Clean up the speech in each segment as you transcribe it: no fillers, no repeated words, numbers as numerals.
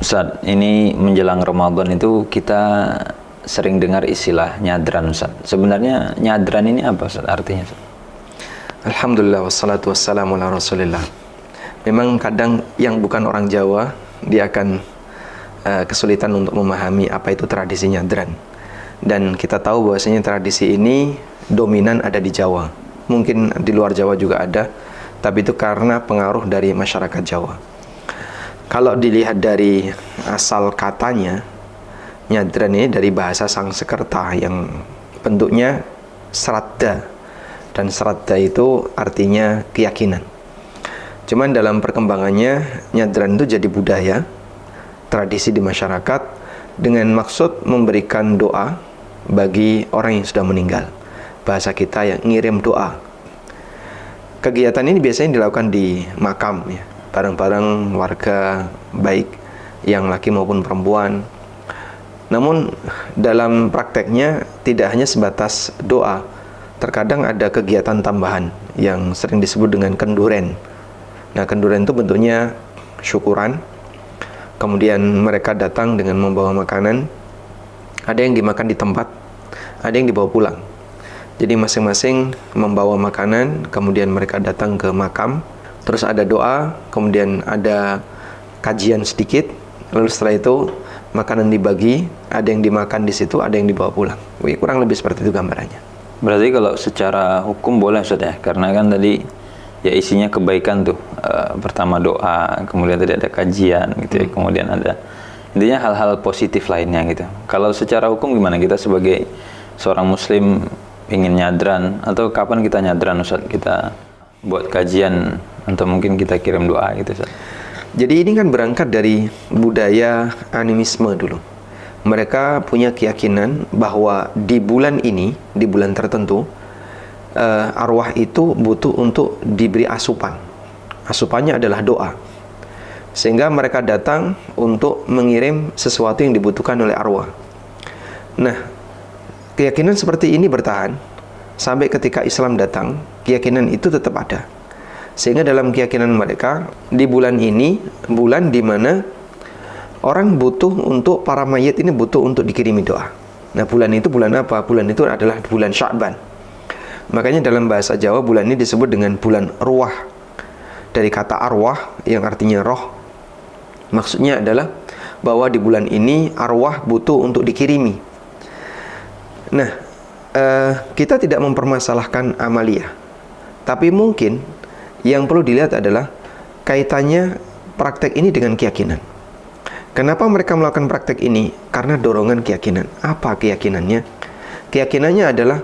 Ustaz, ini menjelang Ramadan itu kita sering dengar istilah nyadran, Ustaz. Sebenarnya nyadran ini apa, Ustaz, artinya, Ustaz? Alhamdulillah wassalatu wassalamu ala rasulillah. Memang kadang yang bukan orang Jawa dia akan kesulitan untuk memahami apa itu tradisi nyadran. Dan kita tahu bahwasanya tradisi ini dominan ada di Jawa. Mungkin di luar Jawa juga ada, tapi itu karena pengaruh dari masyarakat Jawa. Kalau dilihat dari asal katanya, nyadran ini dari bahasa Sanskerta yang bentuknya sraddha, dan sraddha itu artinya keyakinan. Cuman dalam perkembangannya, nyadran itu jadi budaya, tradisi di masyarakat dengan maksud memberikan doa bagi orang yang sudah meninggal. Bahasa kita yang ngirim doa. Kegiatan ini biasanya dilakukan di makam, ya, bareng-bareng warga baik yang laki maupun perempuan. Namun dalam prakteknya tidak hanya sebatas doa. Terkadang ada kegiatan tambahan yang sering disebut dengan kenduren. Nah, kenduren itu bentuknya syukuran. Kemudian mereka datang dengan membawa makanan. Ada yang dimakan di tempat, ada yang dibawa pulang. Jadi masing-masing membawa makanan, kemudian mereka datang ke makam. Terus ada doa, kemudian ada kajian sedikit, lalu setelah itu makanan dibagi, ada yang dimakan di situ, ada yang dibawa pulang. Kurang lebih seperti itu gambarannya. Berarti kalau secara hukum boleh, Ustaz, ya? Karena kan tadi ya isinya kebaikan tuh. Pertama doa, kemudian tadi ada kajian gitu ya, kemudian ada intinya hal-hal positif lainnya gitu. Kalau secara hukum gimana kita sebagai seorang muslim ingin nyadran, atau kapan kita nyadran, Ustaz? Kita buat kajian atau mungkin kita kirim doa gitu, Ustaz. Jadi ini kan berangkat dari budaya animisme dulu. Mereka punya keyakinan bahwa di bulan ini, di bulan tertentu, arwah itu butuh untuk diberi asupan. Asupannya adalah doa. Sehingga mereka datang untuk mengirim sesuatu yang dibutuhkan oleh arwah. Nah, keyakinan seperti ini bertahan sampai ketika Islam datang. Keyakinan itu tetap ada. Sehingga dalam keyakinan mereka, di bulan ini, bulan di mana orang butuh untuk, para mayit ini butuh untuk dikirimi doa. Nah, bulan itu bulan apa? Bulan itu adalah bulan Sya'ban. Makanya dalam bahasa Jawa bulan ini disebut dengan bulan ruah. Dari kata arwah yang artinya roh. Maksudnya adalah bahwa di bulan ini arwah butuh untuk dikirimi. Nah, kita tidak mempermasalahkan amaliyah. Tapi mungkin yang perlu dilihat adalah kaitannya praktek ini dengan keyakinan. Kenapa mereka melakukan praktek ini? Karena dorongan keyakinan. Apa keyakinannya? Keyakinannya adalah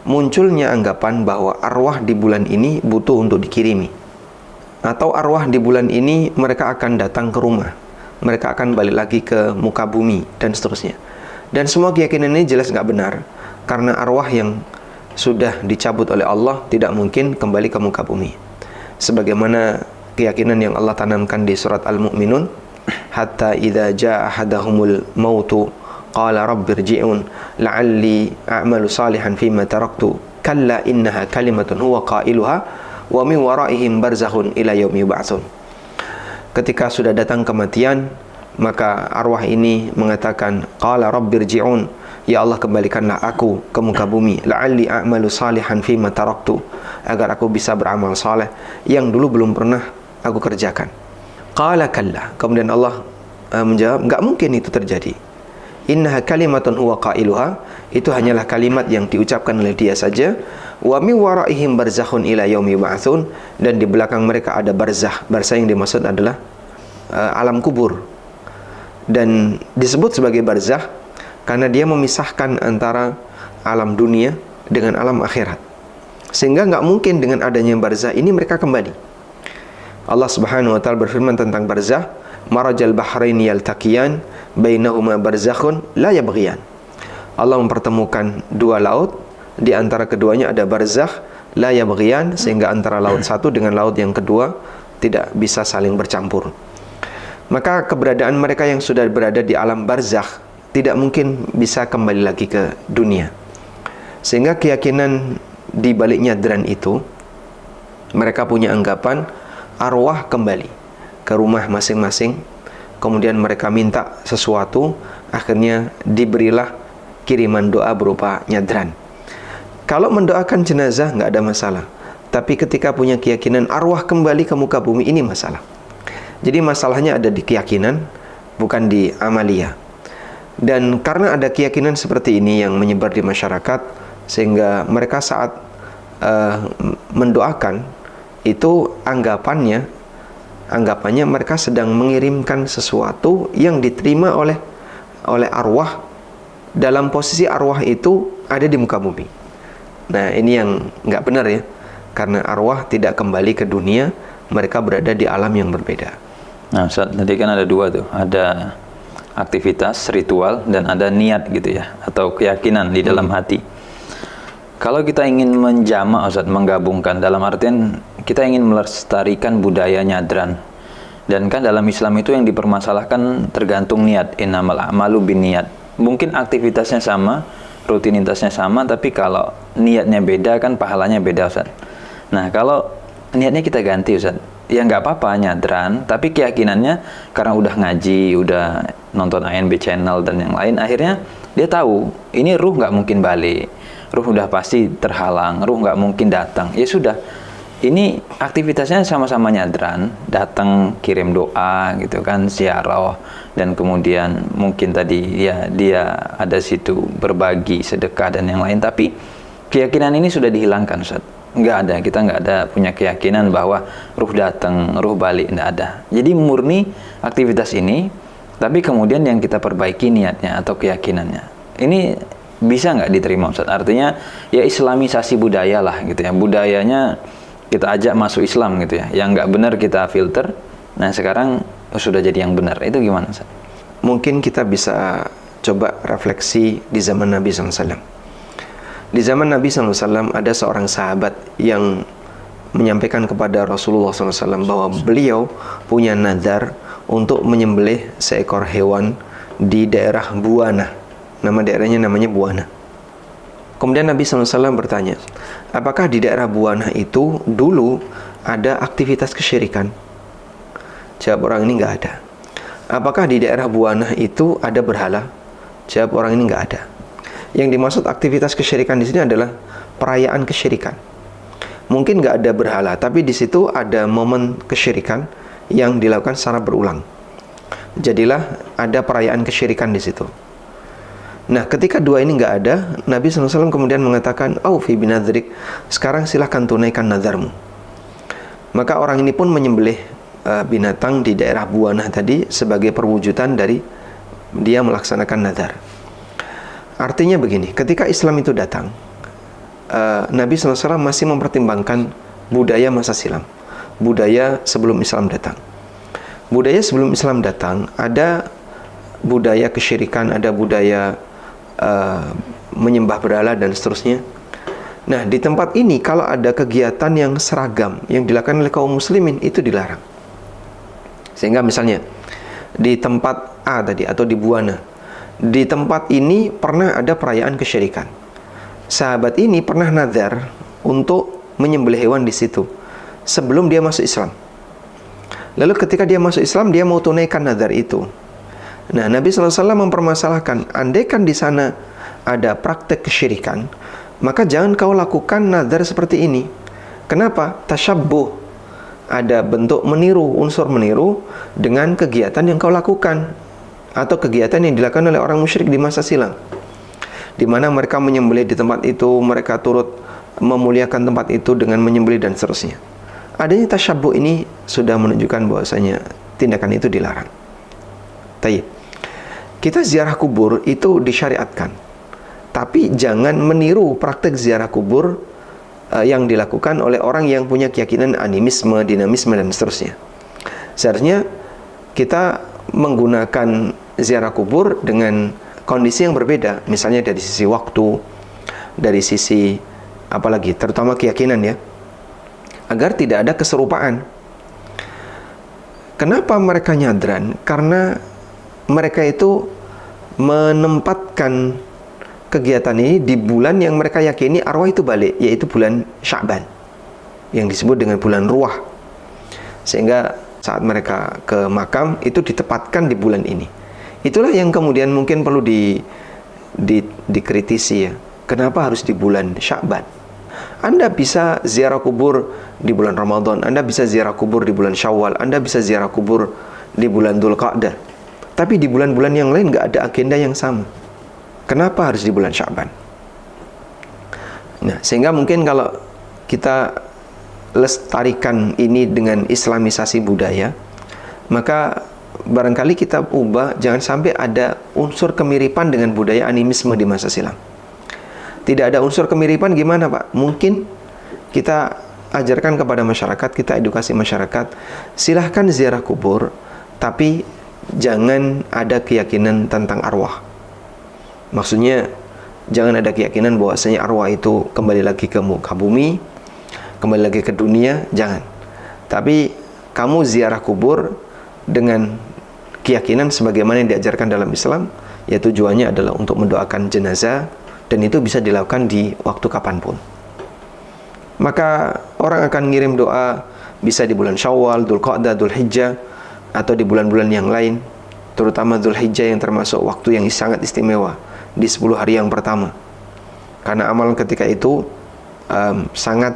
munculnya anggapan bahwa arwah di bulan ini butuh untuk dikirimi. Atau arwah di bulan ini mereka akan datang ke rumah. Mereka akan balik lagi ke muka bumi, dan seterusnya. Dan semua keyakinan ini jelas nggak benar. Karena arwah yang sudah dicabut oleh Allah tidak mungkin kembali ke muka bumi. Sebagaimana keyakinan yang Allah tanamkan di surat Al-Mu'minun, hatta idza jaa ahadahumul mautu qala rabbirji'un la'alli a'malu salihan fima taraktu kalla innaha kalimatun huwa qailuha wa min waraihim barzakhun ila yaumi yub'atsun. Ketika sudah datang kematian, maka arwah ini mengatakan, qala rabbirji'un, ya Allah, kembalikanlah aku ke muka bumi, la'alli a'malu salihan fima taraktu, agar aku bisa beramal saleh yang dulu belum pernah aku kerjakan. Qala kalla, kemudian Allah menjawab, enggak mungkin itu terjadi. Innaha kalimatun huwa qailuha, itu hanyalah kalimat yang diucapkan oleh dia saja. Wa min waraihim barzakhun ila yaumi yub'atsun, dan di belakang mereka ada barzakh. Barzakh yang dimaksud adalah alam kubur. Dan disebut sebagai barzakh karena dia memisahkan antara alam dunia dengan alam akhirat. Sehingga nggak mungkin dengan adanya barzakh ini mereka kembali. Allah Subhanahu wa ta'ala berfirman tentang barzakh, marajal bahraini yaltaqiyan bainahuma barzakhun la yabghiyan. Allah mempertemukan dua laut, di antara keduanya ada barzakh la yabghiyan, sehingga antara laut satu dengan laut yang kedua tidak bisa saling bercampur. Maka keberadaan mereka yang sudah berada di alam barzakh tidak mungkin bisa kembali lagi ke dunia. Sehingga keyakinan di balik nyadran itu, mereka punya anggapan arwah kembali ke rumah masing-masing, kemudian mereka minta sesuatu, akhirnya diberilah kiriman doa berupa nyadran. Kalau mendoakan jenazah nggak ada masalah, tapi ketika punya keyakinan arwah kembali ke muka bumi, ini masalah. Jadi masalahnya ada di keyakinan, bukan di amalia. Dan karena ada keyakinan seperti ini yang menyebar di masyarakat, sehingga mereka saat mendoakan itu anggapannya mereka sedang mengirimkan sesuatu yang diterima oleh arwah, dalam posisi arwah itu ada di muka bumi. Nah, ini yang nggak benar ya, karena arwah tidak kembali ke dunia, mereka berada di alam yang berbeda. Nah, Ustaz, tadi kan ada dua tuh, ada aktivitas ritual dan ada niat gitu ya, atau keyakinan di dalam hati. Kalau kita ingin menjamak, Ustaz, menggabungkan, dalam artian kita ingin melestarikan budaya nyadran. Dan kan dalam Islam itu yang dipermasalahkan tergantung niat, innamal a'malu binniyat. Mungkin aktivitasnya sama, rutinitasnya sama, tapi kalau niatnya beda kan pahalanya beda, Ustaz. Nah, kalau niatnya kita ganti, Ustaz, ya nggak apa-apa nyadran, tapi keyakinannya karena udah ngaji, udah nonton ANB channel dan yang lain, akhirnya dia tahu ini ruh nggak mungkin balik, ruh udah pasti terhalang, ruh nggak mungkin datang. Ya sudah, ini aktivitasnya sama-sama nyadran, datang kirim doa gitu kan, ziarah, dan kemudian mungkin tadi ya dia ada situ berbagi, sedekah dan yang lain, tapi keyakinan ini sudah dihilangkan, Ustaz. Nggak ada, kita nggak ada punya keyakinan bahwa ruh datang, ruh balik, nggak ada. Jadi murni aktivitas ini, tapi kemudian yang kita perbaiki niatnya atau keyakinannya. Ini bisa nggak diterima, Ustaz? Artinya ya islamisasi budaya lah gitu ya, budayanya kita ajak masuk Islam gitu ya, yang nggak benar kita filter. Nah sekarang sudah jadi yang benar, itu gimana, Ustaz? Mungkin kita bisa coba refleksi di zaman Nabi SAW. Di zaman Nabi SAW ada seorang sahabat yang menyampaikan kepada Rasulullah SAW bahwa beliau punya nazar untuk menyembelih seekor hewan di daerah Buana. Nama daerahnya namanya Buana. Kemudian Nabi SAW bertanya, apakah di daerah Buana itu dulu ada aktivitas kesyirikan? Jawab orang ini nggak ada. Apakah di daerah Buana itu ada berhala? Jawab orang ini nggak ada. Yang dimaksud aktivitas kesyirikan di sini adalah perayaan kesyirikan. Mungkin nggak ada berhala, tapi di situ ada momen kesyirikan yang dilakukan secara berulang. Jadilah ada perayaan kesyirikan di situ. Nah, ketika dua ini nggak ada, Nabi SAW kemudian mengatakan, "Aufi binadrik, sekarang silahkan tunaikan nazarmu." Maka orang ini pun menyembelih binatang di daerah Buana tadi sebagai perwujudan dari dia melaksanakan nazar. Artinya begini, ketika Islam itu datang, Nabi SAW masih mempertimbangkan budaya masa silam, budaya sebelum Islam datang. Budaya sebelum Islam datang, ada budaya kesyirikan, ada budaya menyembah berhala dan seterusnya. Nah, di tempat ini kalau ada kegiatan yang seragam yang dilakukan oleh kaum muslimin, itu dilarang. Sehingga misalnya di tempat A tadi atau di Buana, di tempat ini pernah ada perayaan kesyirikan. Sahabat ini pernah nazar untuk menyembelih hewan di situ sebelum dia masuk Islam. Lalu ketika dia masuk Islam, dia mau tunaikan nazar itu. Nah, Nabi SAW mempermasalahkan, andaikan di sana ada praktek kesyirikan, maka jangan kau lakukan nazar seperti ini. Kenapa? Tasyabbuh. Ada bentuk meniru, unsur meniru dengan kegiatan yang kau lakukan atau kegiatan yang dilakukan oleh orang musyrik di masa silam, di mana mereka menyembelih di tempat itu, mereka turut memuliakan tempat itu dengan menyembelih dan seterusnya. Adanya tasyabbuh ini sudah menunjukkan bahwasanya tindakan itu dilarang. Tayyib. Kita ziarah kubur itu disyariatkan, tapi jangan meniru praktek ziarah kubur yang dilakukan oleh orang yang punya keyakinan animisme, dinamisme dan seterusnya. Seharusnya kita menggunakan ziarah kubur dengan kondisi yang berbeda, misalnya dari sisi waktu, dari sisi apalagi, terutama keyakinan ya, agar tidak ada keserupaan. Kenapa mereka nyadran? Karena mereka itu menempatkan kegiatan ini di bulan yang mereka yakini arwah itu balik, yaitu bulan Sya'ban, yang disebut dengan bulan ruah. Sehingga saat mereka ke makam itu ditepatkan di bulan ini. Itulah yang kemudian mungkin perlu dikritisi ya. Kenapa harus di bulan Sya'ban? Anda bisa ziarah kubur di bulan Ramadan, Anda bisa ziarah kubur di bulan Syawal, Anda bisa ziarah kubur di bulan Dzulqa'dah. Tapi di bulan-bulan yang lain nggak ada agenda yang sama. Kenapa harus di bulan Sya'ban? Nah, sehingga mungkin kalau kita lestarikan ini dengan islamisasi budaya, maka barangkali kita ubah, jangan sampai ada unsur kemiripan dengan budaya animisme di masa silam. Tidak ada unsur kemiripan gimana Pak? Mungkin kita ajarkan kepada masyarakat, kita edukasi masyarakat, silahkan ziarah kubur, tapi jangan ada keyakinan tentang arwah. Maksudnya, jangan ada keyakinan bahwasanya arwah itu kembali lagi ke muka bumi, kembali lagi ke dunia, jangan. Tapi kamu ziarah kubur dengan keyakinan sebagaimana yang diajarkan dalam Islam, ya tujuannya adalah untuk mendoakan jenazah, dan itu bisa dilakukan di waktu kapanpun. Maka orang akan ngirim doa bisa di bulan Syawal, Dzulqa'dah, Dzulhijjah, atau di bulan-bulan yang lain, terutama Dzulhijjah yang termasuk waktu yang sangat istimewa di 10 hari yang pertama. Karena amalan ketika itu sangat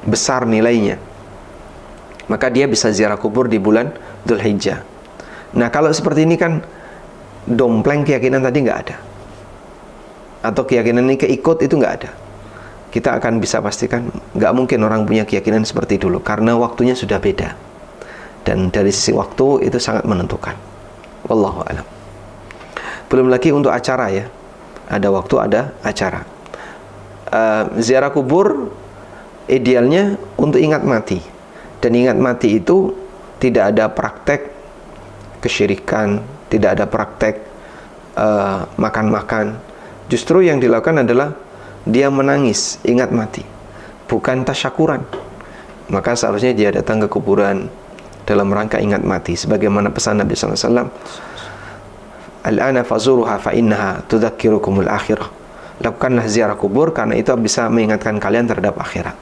besar nilainya. Maka dia bisa ziarah kubur di bulan Dzulhijjah. Nah, kalau seperti ini kan dompleng keyakinan tadi nggak ada. Atau keyakinan ini keikut itu nggak ada. Kita akan bisa pastikan nggak mungkin orang punya keyakinan seperti dulu, karena waktunya sudah beda. Dan dari sisi waktu itu sangat menentukan. Wallahu a'lam. Belum lagi untuk acara ya. Ada waktu, ada acara. Ziarah kubur idealnya untuk ingat mati. Dan ingat mati itu tidak ada praktek kesyirikan, tidak ada praktek makan-makan. Justru yang dilakukan adalah dia menangis, ingat mati, bukan tasyakuran. Maka seharusnya dia datang ke kuburan dalam rangka ingat mati, sebagaimana pesan Nabi SAW, Al-ana fazuruha fa innaha tudzakirukumul akhirah. Lakukanlah ziarah kubur karena itu bisa mengingatkan kalian terhadap akhirat.